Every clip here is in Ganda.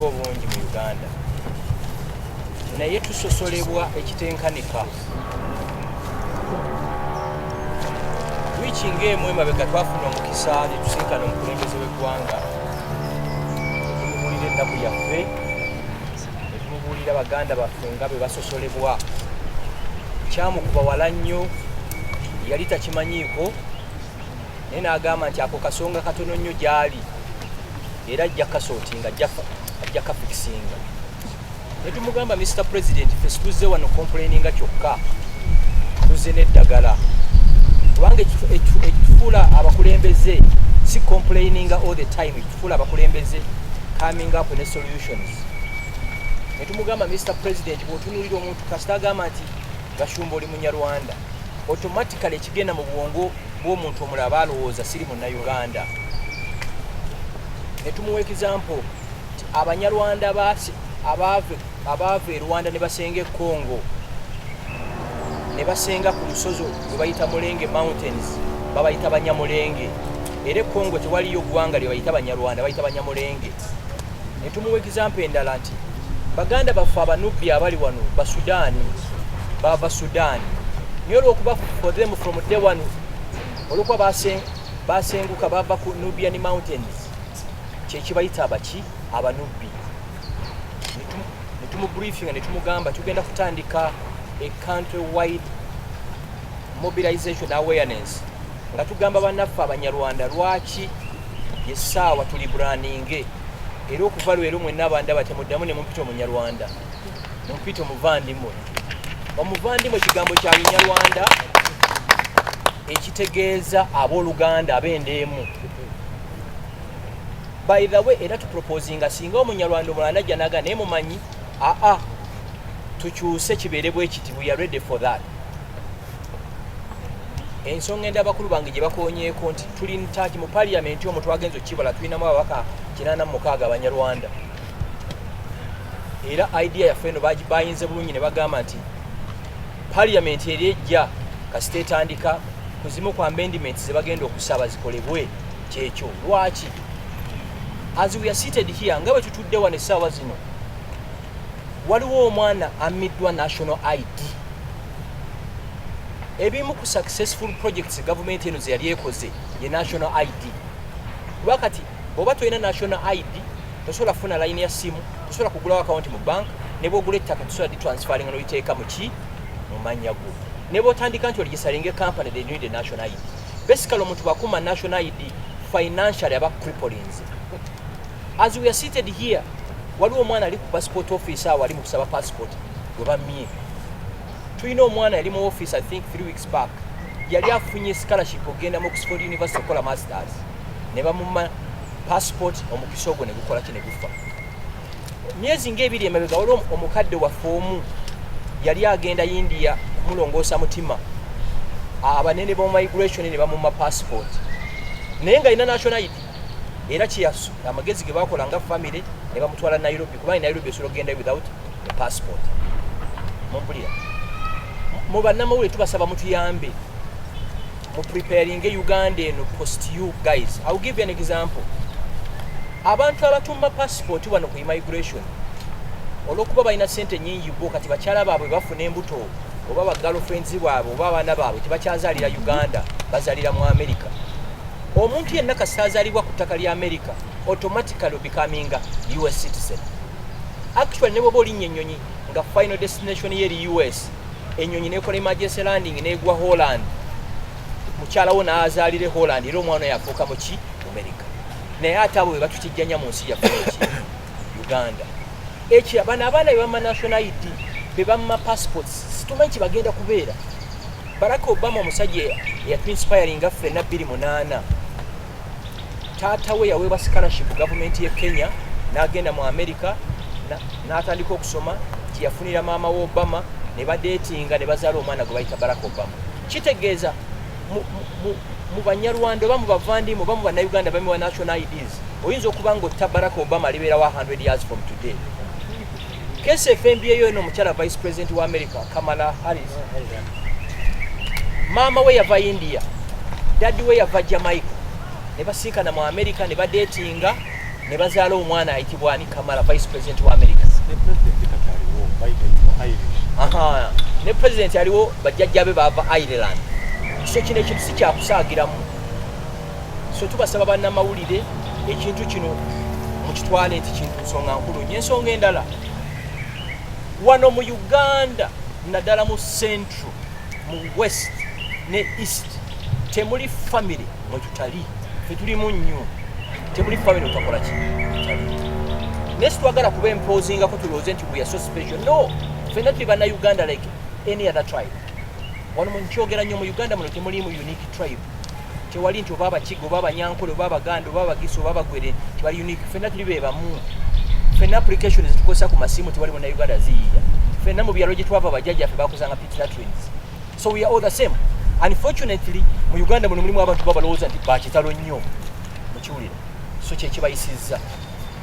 obungi mu Uganda naye tusosolebwa ekitenkanika wiiki ng'emu emabega twafuna omukisa ne tusinkana omukulembeze w'eggwanga tumubuulira ennaku yaffe ne tumubuulira baganda baffe nga bwe basosolebwa kyamukuba wala nnyo yali takimanyiiko naye n'agamba nti ako kasonga katono nnyo gy'ali era ajja kasootinga ajja kafikisinga ne tumugamba Mr. President ffe situzze wano complaininga kyokka tuzze n'eddagala kubanga ekitufuula abakulembeze si complaininga all the time ekitufuula abakulembeze coming up ne solutions ne tumugamba Mr. President bw'otunuulira omuntu kasita agamba nti Gashumba oli Munyarwanda automatically ekigenda mu bwongo bw'omuntu omulala alowooza siri Munnayuganda ne tumuwa example Abanyarwanda abaava e Rwanda ne basenga e Congo ne basenga ku lusozi lwe bayita Mulenge Mountains babayita Banyamulenge era e Congo tewaliyo ggwanga lye bayita Banyarwanda bayita Banyamulenge ne tumuwa example endala nti baganda baffe abanubbi abali wano Basudaani bava Sudan niyo olw'okuba for them from day one olw'okuba basenguka bava ku Nubian Mountains kyekibayita abaki abanubbi netumubriefinga netumugamba tugenda kutandika a country wide mobilization awareness nga tugamba bannaffe Abanyarwanda lwaki yessaawa tuli brandinge era okuva lwero mwenna abandaba temuddamu ne mumpita Omunyarwanda mumpita Omuvandimwe Omuvandimwe ekigambo kya Lunyarwanda ekitegeeza abooluganda ab'endeemu. By the way, era tuproposinga singa Omunyarwanda omulala ajja naga naye mumanyi tukyuse kibeere bwe kiti we are ready for that. Ensonga enda abakulu bange gye bakoonyeeko nti tuli ntaaki mu parliament omwo twagenza okibala tulinamu ababaka 86 Abanyarwanda era idea yaffe eno bayinze bulungi ne bagamba nti parliament eri ejja kasita etandika kuzimu kwa amendments ze bagenda okusaba zikolebwe kyekyo lwaki as we are seated here nga bwe tutudde wano essaawa zino waliwo omwana amiddwa national ID ebimu ku successful projects government eno ze yali ekoze ye national ID kuba kati bw'oba tolina national ID tosobola kufuna line ya simu tosobola kugulawo akawunti mu bank ne bw'ogula ettaka tosobola ditransferinga n'oliteeka mu ki mu mannya go ne bw'otandika nti oligisalinga company they need a national ID basically omuntu bw'akuuma national ID financially aba crippling. As we are seated here, waliwo omwana ali ku passport office awo ali mu kusaba passport gwe bammye. Tulina omwana yali mu office I think 3 weeks back yali afunye scholarship ogenda mu Oxford University okola masters ne bamumma passport omukisa ogwo ne gukola ki ne gufa. Myezi ng'ebiri emabega waliwo omukadde waffe omu yali agenda India kumulongoosa mutima abanene b'omu migration ne bamumma passport naye nga alina national ID era kiyasu amagezi ge bakola nga family ne bamutwala Nairobi kuba Nairobi osobola okugenda without a passport. Mumpulira mu bannamawulire tubasaba mutuyambe mu preparing Uganda eno post you guys. I'll give you an example. Abantu abatumba passport wano ku immigration olw'okuba balina ssente nnyingi bo kati bakyala baabwe bafuna embuto oba bagirlfriends baabwe oba abaana baabwe tebakyazaalira Uganda bazaalira mu America. Omuntu yenna kasita azaalibwa ku ttaka lya America automatically becoming US citizen. Actually ne bw'oba olinnya ennyonyi nga final destination yeri US ennyonyi nekola emergency landing negwa Holland mukyala wo n'azaalire Holland era omwana yafuuka mu ki America naye ate abo bwe batukijjanya mu nsi yaffe Uganda ekyo bano abaana be bamma national ID be bamma passports situmanyi kibagenda kubeera. Barack Obama omusajja eyatwinspiringa ffenna 2008 taata we yaweebwa scholarship government ye Kenya n'agenda mu America n'atandika okusoma gye yafunira maama we Obama ne badeetinga ne bazaala omwana gwe bayita Barack Obama. Kitegeeza mu Banyarwanda oba mu Bavandimwe oba mu Bannayuganda bamiwa national IDs oyinza okuba ng'otta Barack Obama alibeerawo 100 years from today. Kese FMB eyo eno omukyala vice president wa America Kamala Harris maama we yava India daddy we yava Jamaica ne basinkana mu America ne badeetinga ne bazaala omwana ayitibwa ani Kamala, vice president wa America. Ne president aliwo bajjajja be baava Ireland. So kino ekintu si kyakusaagiramu. So tubasaba bannamawulire ekintu kino mukitwale nti kintu nsonga nkulu nnyo. Ensonga endala wano mu Uganda naddala mu central, mu west ne east temuli family mwe tutali, fe tulimu nnyo. Temuli family utakola ki? Next twagala kuba imposingako tulowooze nti we are so special. No, fenna tuli banna Uganda like any other tribe. Wano mu nkyogera nnyo mu Uganda muno temulimu unique tribe. Tewali nti oba Abakiga oba Abanyankole oba Abaganda oba Abagisa oba Abagwere tebali unique. Fenna tuli be bamu. Fenna application ezitukozesa ku masimu tewali mu Uganda ziyiya. Fenna mu byalo gye twava bajjajjaffe bakozanga pit latrines. So we are all the same. Unfortunately mu Uganda muno mulimu abantu babalowooza nti bakitalo nnyo mukiwulire. So kyekibayisizza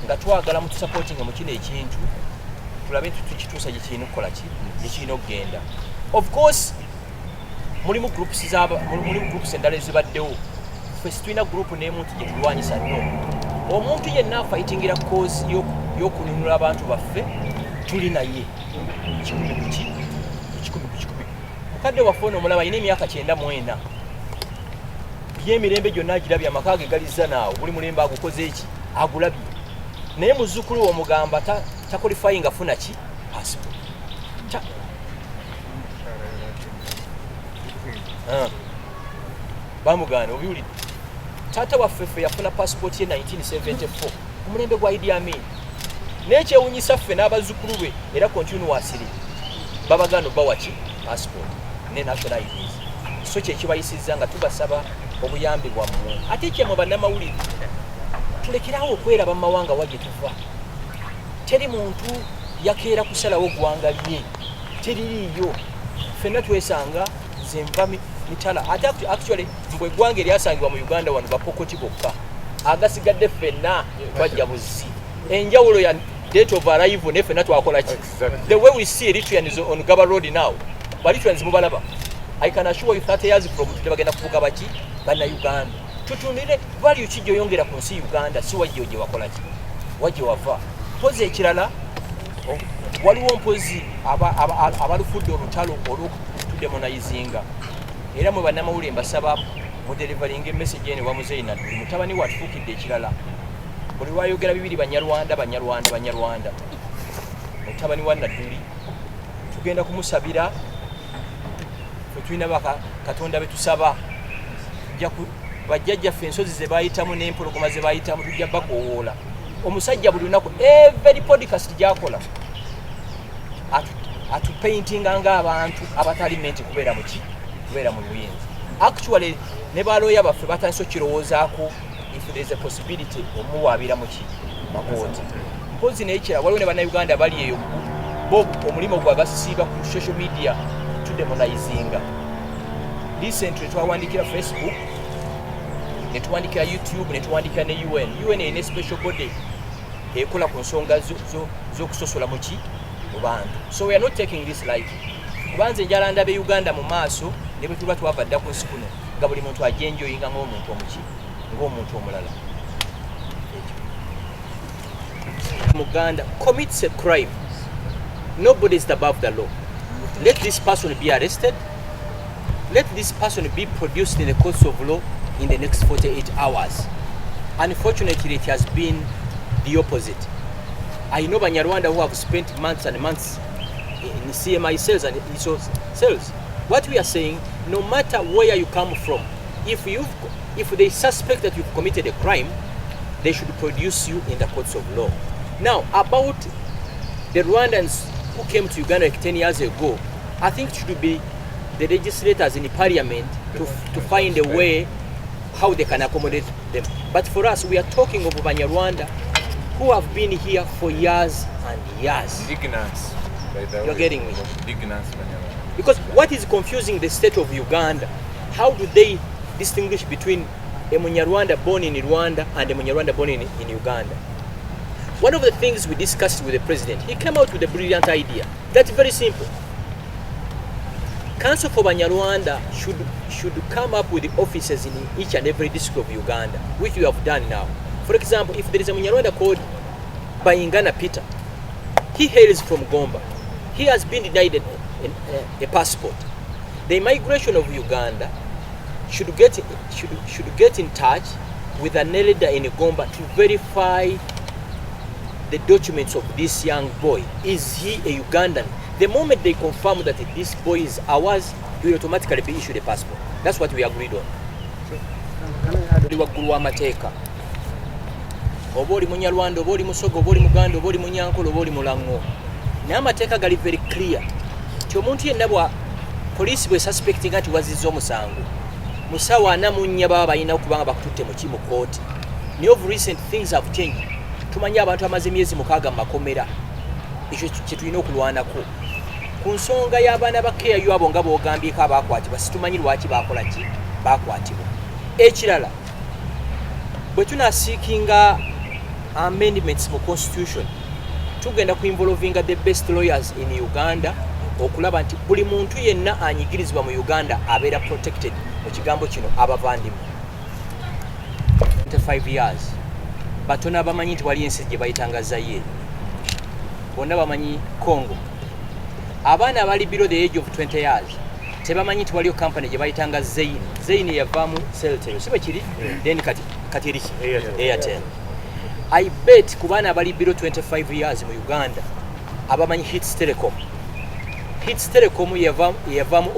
nga twagala mu supporting mu kino ekintu tulabe tukituusa gye kirina okukola ki gye kirina okugenda. Of course mulimu groups endala ezibaddewo. Ffe situlina group n'emu nti gye tulwanyisa nnyo. Omuntu yenna afightingira cause y'okununula abantu baffe tuli naye. Kikumi ku kikumi. Mukadde waffe ono omulaba alina emyaka 94. By'emirembe gyonna agirabye, amaka ge galizza naawe, buli mulembe agukoze eki agulabye. Naye muzzukulu omugamba ta qualifying afuna ki? Passport. Bamugana obiwulidde. Taata waffe ffe yafuna passport ye 1974 omulembe gwa Idi Amin. N'ekyewuunyisa ffe n'abazzukulu be era continuously babagano bawa ki? Passport ne national IDs. So kyekibayisizza nga tubasaba obuyambi bwammwe. Ate kyemwe bannamawulire tulekerawo okweraba mu mawanga wagye tuva. Teri muntu yakeera kusalawo ggwanga lye. Teririiyo. Ffenna twesanga zenva mitala. Ate actually mbwe eggwanga eryasangibwa mu Uganda wano bapokoti bokka. Agasigadde ffenna twajja buzzi. Enjawulo ya date of arrival ne ffenna twakola ki? The way we see Eritreans on Gaba Road now. Eritreans mubalaba. I can assure you 30 years from today bagenda kuvuga baki banna Uganda. Tutunire value kijjo yongera ku nsi Uganda si wajjo gye wakola ki? Wajje wava. Pozi ekirala waliwo mpozi abalufudde olutalo olw'okutudemonizinga. Era mwe bannamawulire mbasaba mu delivering message eno wamuzeeyi Nadduli. Mutabani watufuukidde ekirala. Buli wayogera bibiri Banyarwanda. Mutabani wa Nadduli tugenda kumusabira. Tulina Katonda betusaba. Bajjajjaffe ensozi ze bayitamu n'empologoma ze bayitamu tujja bakowoola. Omusajja buli lunaku every podcast gy'akola atupaintinga ng'abantu abatali menti kubeera mu buyinza. Actually ne balooya baffe batandise okirowoozaako if there is a possibility omuwaabira mu makooti. Mpozi n'ekirala waliwo ne bannayuganda bali eyo bo omulimu gwa basisiiba ku social media tudemonizinga. Recently twawandikira Facebook, ne tuwandikira YouTube, ne tuwandikira ne UN. UN erina special body ekola ku nsonga z'okusosola mu bantu. So we are not taking this lightly. Kubanze njala ndabe Uganda mu maaso ne bwe tuba twava dda ku nsi kuno nga buli muntu ajenjoyinga ng'omuntu omulala. Muganda commits a crime. Nobody is above the law. Let this person be arrested. Let this person be produced in the courts of law in the next 48 hours. Unfortunately, it has been the opposite. I know Banyarwanda who have spent months and months in CMI cells and ISO cells. What we are saying, no matter where you come from, if they suspect that you've committed a crime, they should produce you in the courts of law. Now, about the Rwandans who came to Uganda like 10 years ago, I think it should be the legislators in the parliament to find a way how they can accommodate them. But for us, we are talking of Banyarwanda who have been here for years and years. Indignants, by the way. You're getting me? Indignants, Banyarwanda. Because what is confusing the state of Uganda, how do they distinguish between a Munyarwanda born in Rwanda and a Munyarwanda born in Uganda? One of the things we discussed with the president, he came out with a brilliant idea. That's very simple. Council for Banyarwanda should come up with the offices in each and every district of Uganda, which we have done now. For example, if there is a Munyarwanda called Bayingana Peter, he hails from Gomba. He has been denied a passport. The immigration of Uganda should get in touch with an elder in Gomba to verify the documents of this young boy. Is he a Ugandan? The moment they confirm that this boy is ours, he will automatically be issued a passport. That's what we agreed on. Oboli Munyarwanda, oboli Musogo, oboli Muganda, oboli Munyankole, oboli Mulango. Naye amateeka gali very clear. Ti omuntu yenna bwa police bwe suspecting nti wazizza omusango. Musawo anamunya baba balina okubanga bakututte mu kooti. Naye of recent things have changed. Tumanyi abantu amaze emyezi 6 mu makomera. Ekyo kye tulina okulwanako. Ku nsonga y'abaana ba KU abo nga boogambyeko abaakwatibwa situmanyi lwaki baakola ki baakwatibwa. Ekirala bwe tunasiikinga amendments mu constitution tugenda ku involvinga the best lawyers in Uganda okulaba nti buli muntu yenna anyigirizibwa mu Uganda abeera protected mu kigambo kino abavandimwe 25 years batona bamanyi nti wali ensi gye bayitanga Zaire bonna bamanyi Congo abaana abali below the age of 20 years tebamanyi nti waliyo company gye bayitanga Zaine yavaamu Celtel sibe kiri then kati eriki Airtel. I bet ku baana abali below 25 years mu Uganda abamanyi Hits Telecom yavaamu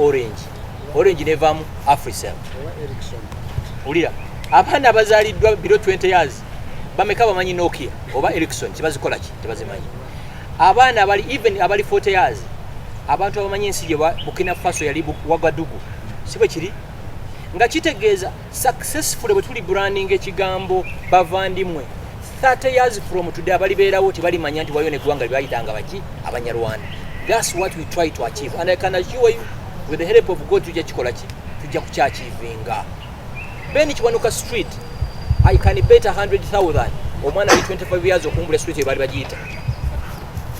Orange nevaamu Africell ulira abaana abazaaliddwa below 20 years bameka bamanyi Nokia oba Ericsson kibazikola ki tebazimanyi abaana abali 40 years abantu abamanyi ensi gye Burkina Faso yali Wagadugu sibe kiri nga kitegeeza successful bwe tuli branding ekigambo Bavandimwe 30 years from today abali beerawo tebalimanya nti waliyo neggwanga lyayitanga baki Abanyarwanda. That's what we try to achieve, and I can assure you with the help of God tujja kikola ki tujja kukyachievinga. Ben Kiwanuka Street I can bet 100,000 omwana ali 25 years okumbula street ebali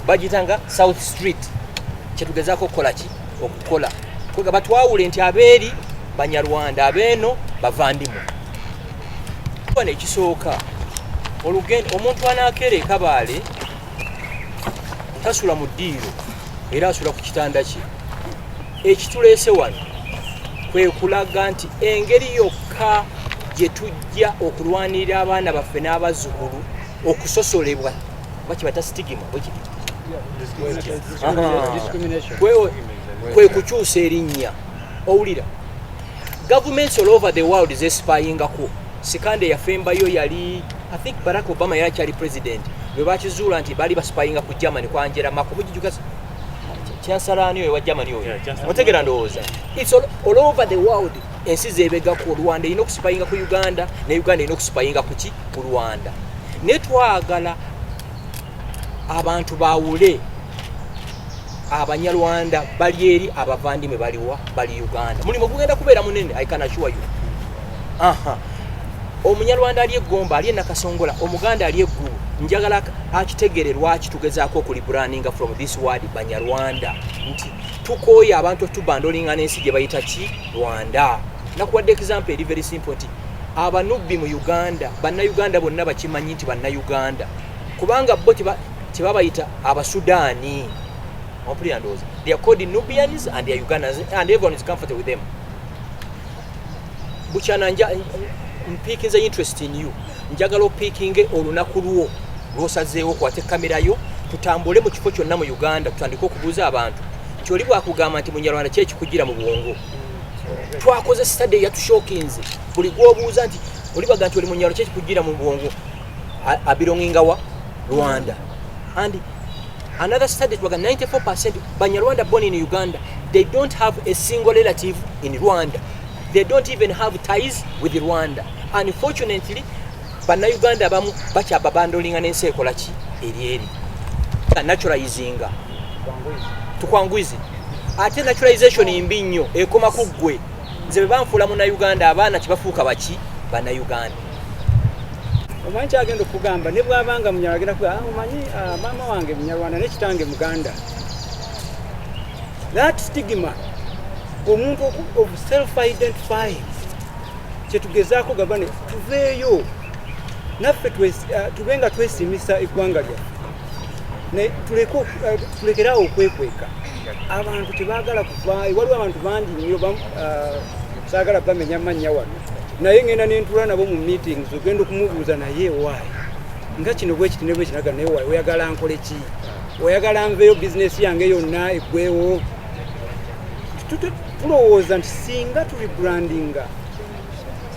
bagitanga South Street kyetugezaako okukola ki okukola kwega batwawule nti abeeri Banyarwanda abeeno Bavandimwe. Bwana ekisooka omuntu anaakere Kabaale tasula mu ddiiro era asula ku kitanda kye. Ekituleese wano kwe kulaga nti engeri yokka gye tujja okulwanirira abaana baffe n'abazzukulu okusosolebwa bakibata stigma kwe kukyusa erinnya owulira governments all over the world zespayingako. Sikande yafembayo yali I think Barack Obama yakyali president bwe bakizuula nti bali baspayinga ku Germany kwa Angela Merkel mujijuka chancellor wa Germany oyo otegera ndowooza. It's all over the world ensi zebega ku Rwanda ino kuspayinga ku Uganda ne Uganda ino kuspayinga ku ki ku Rwanda. Netwagala abantu bawule Abanyarwanda bali eri Abavandimwe bali Uganda. Mulimo kugenda kubeera munene I can assure you. Omunyarwanda ali Gomba ali Nakasongola Omuganda ali Eggulu njagala akitegererwa akitugezaako okuli branding from this word Banyarwanda nti tukoya abantu tubandolinga n'ensi gye bayita ki Rwanda. Nakuwadde example eri very simple nti abanubbi mu Uganda Bannayuganda bonna bakimanyi nti Bannayuganda kubanga bo tebabayita Abasudaani. They are called Nubians and they are Ugandans and everyone is comfortable with them. Buchana mpikinze interest in you njagala opikinge olunaku lwo lwosazeewo kwate kamera yo tutambule mu kifo kyonna mu Uganda tutandike okubuuza abantu kyoli bwakugamba nti Munyarwanda kye kikugira mu bwongo. Twakoze study yatushokinze buli gwobuuza nti oli baga nti oli Munyarwanda kye kikugira mu bwongo abironginga wa Rwanda. And another study twaga 94% Banyarwanda born in Uganda they don't have a single relative in Rwanda. They don't even have ties with Rwanda. Unfortunately, Bannayuganda abamu bakyababandolinga n'ensi ekola ki eri naturalizing tukwangwizi ate naturalization imbi nnyo ekoma ku ggwe nze bwe banfuula Munnayuganda abaana kibafuuka baki Bannayuganda. Omanyi kyagenda okugamba ne bw'abanga Munyarwanda kuba omanyi maama wange Munyarwanda ne kitange Muganda. That stigma omuntu of self-identifying kyetugezaako gabane tuveeyo naffe tubenga twesimisa eggwanga lyaffe tulekerawo okwekweka abantu tebaagala kuvaayo waliwo abantu bangi nnyo saagala bamenya mannya wano naye ngenda nentula nabo mu meetings ogenda okumubuuza naye waayi nga kino bwe kiti ne bwe kinaga naye waayi oyagala nkole ki oyagala nveeyo bizinesi yange yonna eggwewo tulowooza nti singa tulibrandinga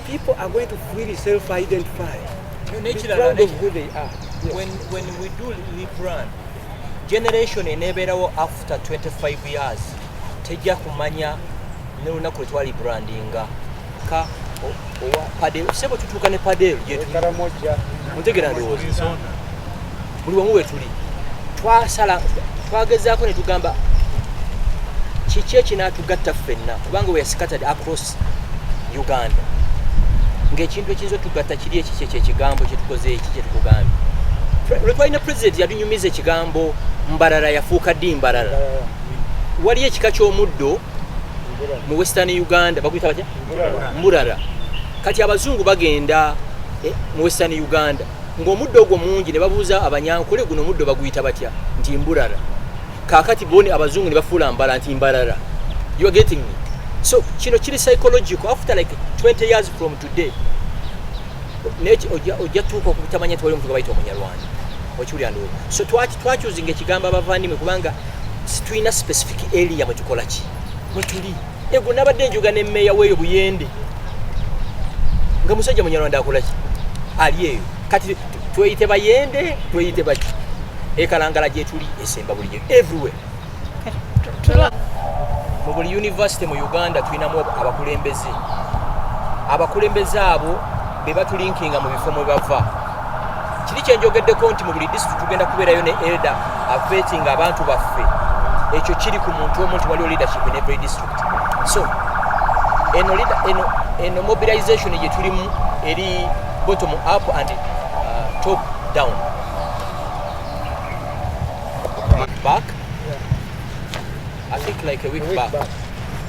people are going to freely self-identify. Proud of who they are. Yes. When we do rebrand, generation eneberawo after 25 years tejja kumanya ne lunaku lwetwa rebrandinga ka owa padel sebo tutuuka ne padel Karamoja mutegera ndowooza buli wamu wetuli twagezaako ne tugamba kiki ekinaatugatta ffenna kubanga we are scattered across Uganda ng'ekintu ekiyinza otugatta kiri ekiki ekigambo kyetukoze eki kyetukugambye lwe twalina president yalunyumiza ekigambo mbarara yafuuka ddi mbarara waliyo ekika ky'omuddo mu western Uganda baguyita batya mburara kati abazungu bagenda mu western Uganda ng'omuddo ogwo mungi ne babuuza abanyankole guno omuddo baguyita batya nti mburara kakati boni abazungu ne bafuula mbala nti mbarara. You are getting me? So kino kiri psychological after like 20 years from today nechi ojja tuuka okutamanya twali omuntu gwe bayita Omunyarwanda okiwulira ndowooza so twakyuzinga ekigambo Abavandimwe kubanga situlina specific area mwe tukola ki mwe tuli ego nabadde njuga ne mmeeya weeyo Buyende nga musajja Munyarwanda akola ki ali eyo kati tweyite Bayende tweyite baki ekalangala gye tuli esemba bulijjo everywhere mu buli university mu Uganda tulinamu abakulembeze abo be batulinkinga mu bifo mwe bava kiri kyenjogeddeko nti mu buli district tugenda kubeerayo ne elder affecting abantu baffe ekyo kiri ku muntu omu nti waliwo leadership in every district so eno mobilization gye tulimu eri bottom up and top down back I think like a week back.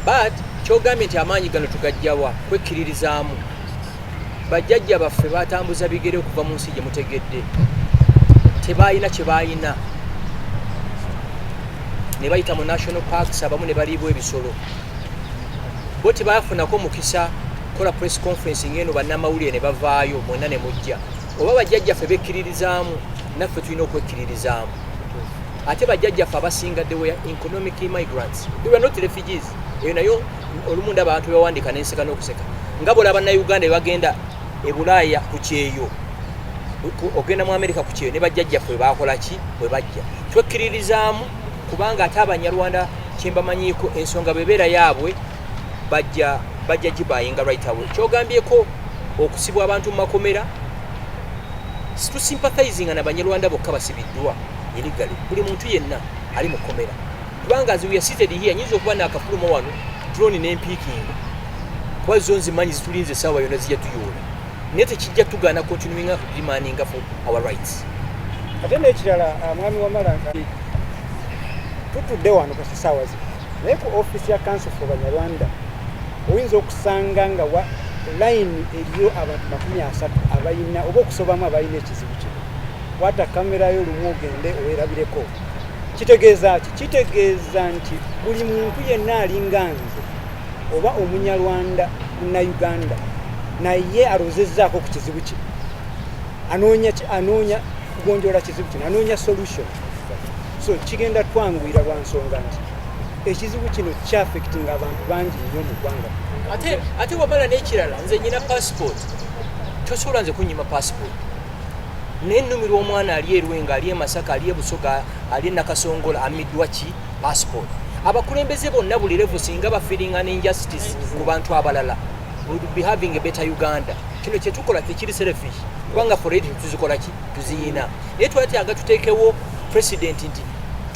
But kyogambye nti amaanyi gano tugajjawa kwekkiririzaamu bajjajja baffe batambuza bigere okuva mu nsi gye mutegedde tebaayina kye baayina ne bayita mu national parks abamu ne baliibwa ebisolo bo tebaafunako mukisa kola press conference ng'eno bannamawulire ne bavaayo mwena ne mujja oba bajjajjaffe bekkiririzaamu naffe tulina okwekkiririzaamu ate bajjajjaffe abasinga they were economic migrants they were not refugees eyo nayo olumu ndaba abantu bewandiika n'enseka n'okuseka nga bw'olaba bannayuganda bagenda e Bulaaya ku kyeyo ogenda mu Amerika ku kyeyo ne bajjajjaffe baakola ki bwe bajja twekkiririzaamu kubanga ate Abanyarwanda kyembamanyiiko ensonga bebeera yaabwe bajja gibayinga right away kyogambyeko okusibwa abantu mu makomera situsympathizing n'Abanyarwanda bokka basibiddwa iligali buli muntu yenna ali mu komera kubanga as we are seated here nyizo okuba n'akafulumo wano drone n'empiiking kuba zo nzimanyi zitulinze essaawa yonna zijja tuyola naye tekijja tugaana continuing demanding for our rights ate n'ekirala mwami Wamalanga tutudde wano ku ssaawa zino naye ku office ya council for Banyarwanda oyinza okusanga nga line eriyo abantu 30 abayina oba okusobamu abayina ekizibu kino wata kamera yo lumu ogende owerabireko kitegeeza nti buli muntu yenna alinga nze oba Omunyarwanda Munnayuganda naye alozezzaako ku kizibu kino anoonya kugonjoola kizibu kino anoonya solution so kigenda twanguyira lwa nsonga nti ekizibu kino kyafectinga abantu bangi nnyo mu ggwanga ate wamala n'ekirala nze nyina passport tosobola nze kunyima passport nennumirwa omwana ali erwenga ali emasaka ali ebusoga ali nakasongola amiddwa ki passport abakulembeze bonna buli level singa bafiringa n'injustice ku bantu abalala would be having a better Uganda kino kyetukola tekiri selfish kubanga foredi tuzikola ki tuziyina naye twatyaga tuteekewo president nti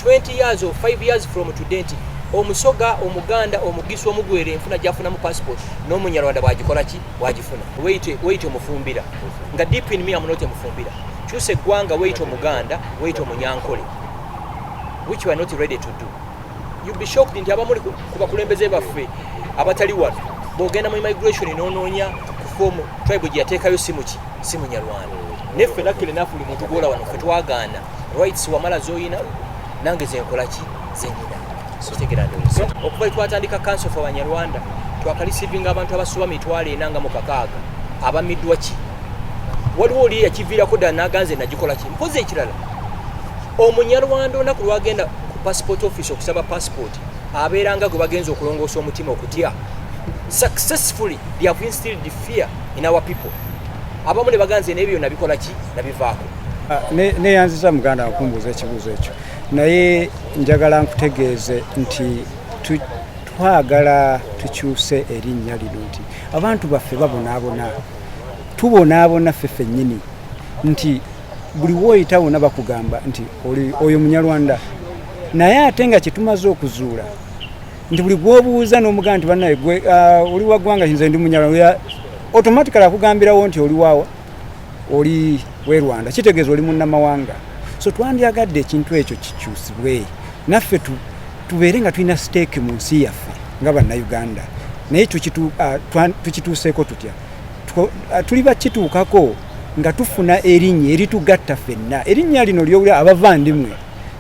20 years or 5 years from today nti omusoga omuganda omugisi omugwere enfuna gyafunamu passport n'Omunyarwanda bwagikola ki bwagifuna weyite omufumbira nga deep in me amunote mufumbira kyusa eggwanga weyite omuganda weyite omunyankole which we are not ready to do. You'll be shocked nti abamuli ku bakulembeze baffe abatali wano bw'ogenda mu immigration n'onoonya ku fomu tribe gye yateekayo si Munyarwanda neffe nakile nafuli muntu gola wano ffe twagaana rights wamala zoyina nange zenkola ki zenyina sotegera ndowooza okuva twatandika council for Banyarwanda twakalisivinga abantu abasuba 4,600 abamiddwa ki waliwo oli yakiviirako ddala n'aganze nagikola ki mpozi ekirala omunyarwanda onaku lwagenda ku passport office okusaba passport abeeranga gwe bagenza okulongoosa omutima okutya successfully they have instilled the fear in our people abamu ne baganze n'ebyo nabikola ki nabivaako neyanziza muganda akumbuuza ekibuuzo ekyo naye njagala nkutegeeze nti twagala tukyuse erinnya lino nti abantu baffe babonaabona tubonaabona ffe ffennyini nti buli woyitawo nabakugamba nti oyo munyarwanda naye ate nga kyetumaze okuzuula nti buli gwobuuza n'omugamba nti bannaye gwe oli wa ggwanga nze ndi munyarwanda automatically akugambirawo nti oli waawa oli w'e Rwanda kitegeeza oli munnamawanga so twandyagadde ekintu ekyo kikyusibwe naffe tubeere nga tulina stake mu nsi yaffe nga bannayuganda naye tukituuseeko tutya tuli bakituukako nga tufuna erinnya eritugatta ffenna erinnya lino lyowulira abavandimwe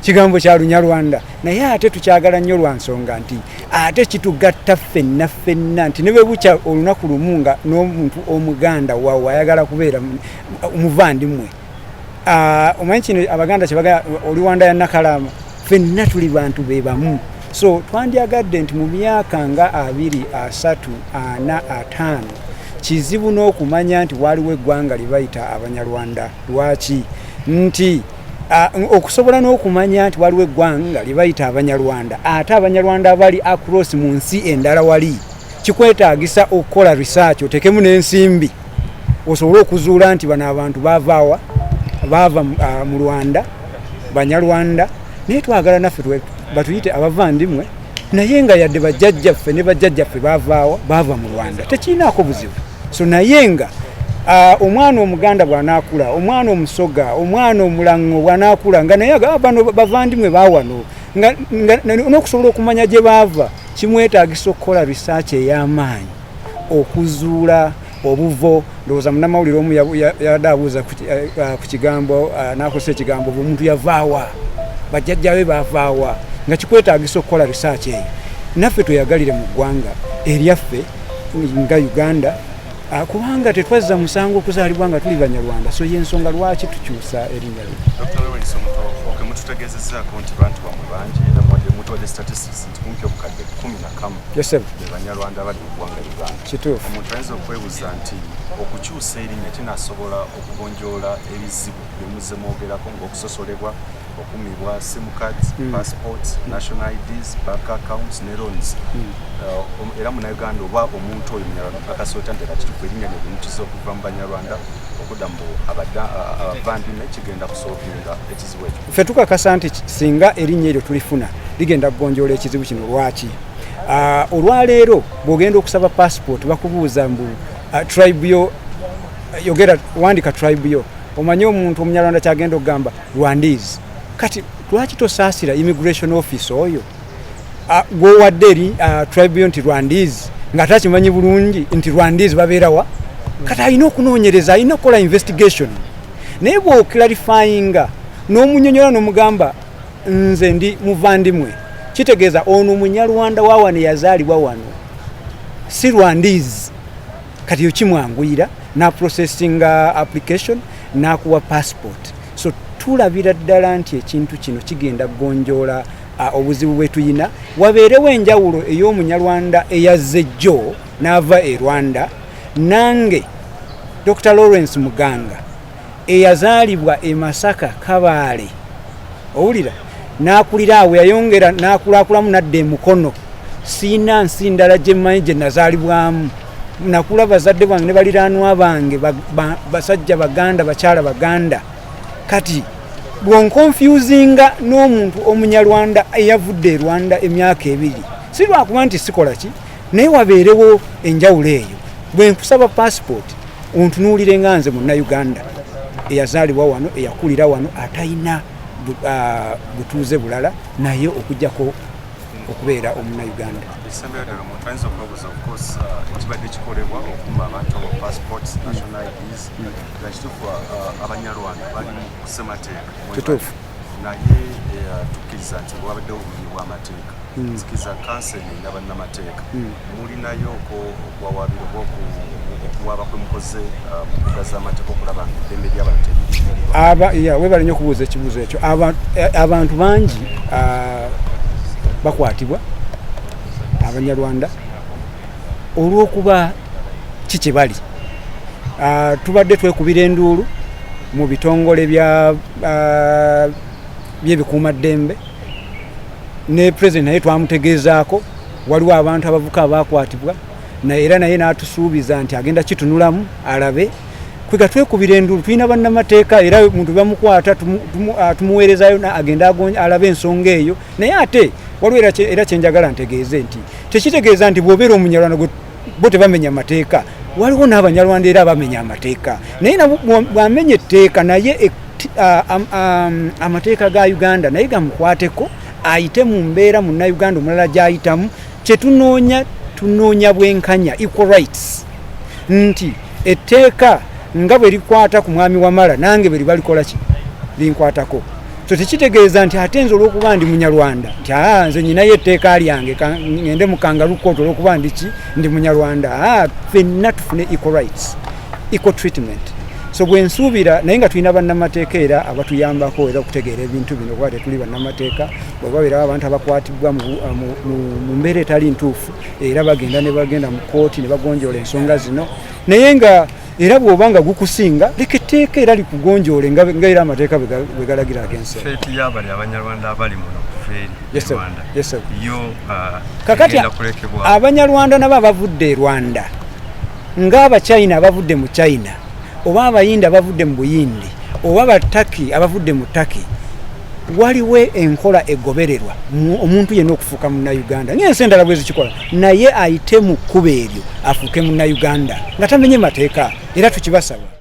kigambo kya lunyarwanda naye ate tukyagala nnyo lwa nsonga nti ate kitugatta ffenna nti ne bwe bukya olunaku lumu nga n'omuntu omuganda waawe ayagala kubeera omuvandimwe omanyi kino abaganda kyebagala oluwanda ya nakalama ffenna tuli bantu be bamu so twandyagadde nti mu myaka nga 2, 3, 4, 5 kizibu n'okumanya nti waliwo eggwanga lye bayita Abanyarwanda lwaki nti okusobola n'okumanya nti waliwo eggwanga lye bayita Abanyarwanda ate Abanyarwanda abali across mu nsi endala wali kikwetaagisa okukola research otekemu n'ensimbi osobole okuzuula nti bano abantu baava mu Rwanda Banyarwanda naye twagala naffe batuyite abavandimwe naye nga yadde bajjajjaffe ne bajjajjaffe baava mu Rwanda tekirinaako buzibu so naye nga omwana omuganda bw'anaakula omwana omusoga omwana omulango bw'anaakula nga naye bano bavandimwe baawano n'okusobola okumanya gye baava kimwetaagisa okukola research ey'amaanyi okuzuula obuvo ndowooza munnamawulire omu yadaabuuza ku kigambo n'akozesa ekigambo omuntu yavaawa bajjajjawe baavaawa nga kikwetaagisa okukola research eyo naffe tweyagalire mu ggwanga eryaffe nga Uganda kubanga tetwazza musango okuzaalibwa nga tuli Banyarwanda so y'ensonga lwaki tukyusa erinnya lino. Dr. Lawrence Omuto mututegeezezzaako nti bantu bamwe bangi era mutwadde statistics nti kumpi obukadde 11 Banyarwanda abali mu ggwanga Uganda. Kituufu. Omuntu ayinza okwebuuza nti okukyusa erinnya kinaasobola okugonjoola ebizibu bye muzze mwogerako ng'okusosolebwa okumibwa sim cards, passports, national IDs, bank accounts ne loans. Era munnayuganda oba omuntu oyo munyarwanda akasota nti ekituufu erinnya lye limukiza okuva mu Banyarwanda okudda mu abavandimwe kigenda kusolvinga ekizibu ekyo. Ffe tukakasa nti singa erinnya eryo tulifuna ligenda kugonjoola ekizibu kino lwaki olwaleero bw'ogenda okusaba passport bakubuuza mbu tribe yo yogera wandika tribe yo omanyi omuntu omunyarwanda kyagenda okugamba Rwandese kati lwaki tosaasira immigration office oyo gwowadde eri tribe yo nti Rwandese nga takimanyi bulungi nti Rwandese babeerawa kati alina okunoonyereza alina okukola investigation naye bw'oclarifyinga n'omunyonyola n'omugamba nze ndi muvandimwe kitegeeza ono munyarwanda wa wano yazaalibwa wano si Rwandese kati yo kimwanguyira na processing application nakuwa passport so tulabira ddala nti ekintu kino kigenda kugonjoola obuzibu bwe tuyina wabeerewo enjawulo ey'omunyarwanda eyazze jjo n'ava e Rwanda nange Dr. Lawrence Muganga eyazaalibwa e Masaka Kabaale owulira n'akulira awo yayongera n'akulaakulamu nadda emukono siina nsi ndala gye mmanyi gye nazaalibwamu nakula bazadde bange ne baliraanwa bange basajja baganda bakyala baganda kati bwonkonfusinga n'omuntu omunyarwanda eyavudde e Rwanda emyaka 2 si lwakuba nti sikola ki naye wabeerewo enjawulo eyo bwe nkusaba passport ontunuulire nga nze munnayuganda eyazaalibwa wano eyakulira wano atayina butuuze bulala naye okujjako okubeera omunnayuganda. Of course, ekibadde kikolebwa okuma abantu aba passports, national IDs, nga kituufu Abanyarwanda bali mu kusemateeka. Kituufu. Naye tukkiriza nti wabadde obumenyi bw'amateeka. Nzikiriza counseling n'abannamateeka. Mulinayo okuwawaabira okuwaaba kwe mukoze mu kugaza amateeka okulaba nga eddembe ly'abantu teririimirwa. Weebale nnyo okubuuza ekibuuzo ekyo. Abantu bangi bakwatibwa Abanyarwanda olw'okuba kiki bali. Tubadde twekubira enduulu mu bitongole by'ebikuumaddembe ne president naye twamutegeezaako waliwo abantu abavuka abakwatibwa era naye n'atusuubiza nti agenda kitunulamu alabe kwega twekubira enduulu. Tulina bannamateeka era omuntu bamukwata tumuweerezayo agenda alabe ensonga eyo. Naye ate waliwo era kyenjagala ntegeeze nti tekitegeeza nti bw'obeera Omunyarwanda bo tebamenya amateeka. Waliwo n'Abanyarwanda era abamenya amateeka. Naye bw'amenya etteeka naye amateeka ga Uganda naye gamukwateko ayite mu mbeera munnayuganda omulala gy'ayitamu. Tunoonya bwenkanya, equal rights, nti etteeka nga bwe likwata ku mwami Wamala nange bwe liba likola ki linkwatako. So tekitegeeza nti ate nze olw'okuba ndi Munyarwanda nti nze nyinayo etteeka lyange ngende mu kangaroo court olw'okuba ndi Munyarwanda. Ffenna tufune equal rights, equal treatment. So bwe nsuubira naye nga tulina bannamateeka era abatuyambako era okutegeera ebintu bino kuba tetuli bannamateeka. Bwe babeerawo abantu abakwatibwa mu mbeera etali ntuufu era bagenda mu kooti ne bagonjoola ensonga zino. Naye nga era bw'oba nga gukusinga leka etteeka era likugonjoole nga era amateeka bwe galagira agensi. Feeti y'abali Abanyarwanda abali muno kufeeri Rwanda. Kakati Abanyarwanda nabo abavudde e Rwanda ng'Abachina abavudde mu China oba Abayindi abavudde mu Buyindi oba Abataki abavudde mu Taki, waliwo enkola egobererwa omuntu yenna okufuuka munnayuganda. Ng'ensi endala bwe zikikola naye ayite mu kkubo eryo afuuke munnayuganda nga tamenye mateeka era tukibasaba.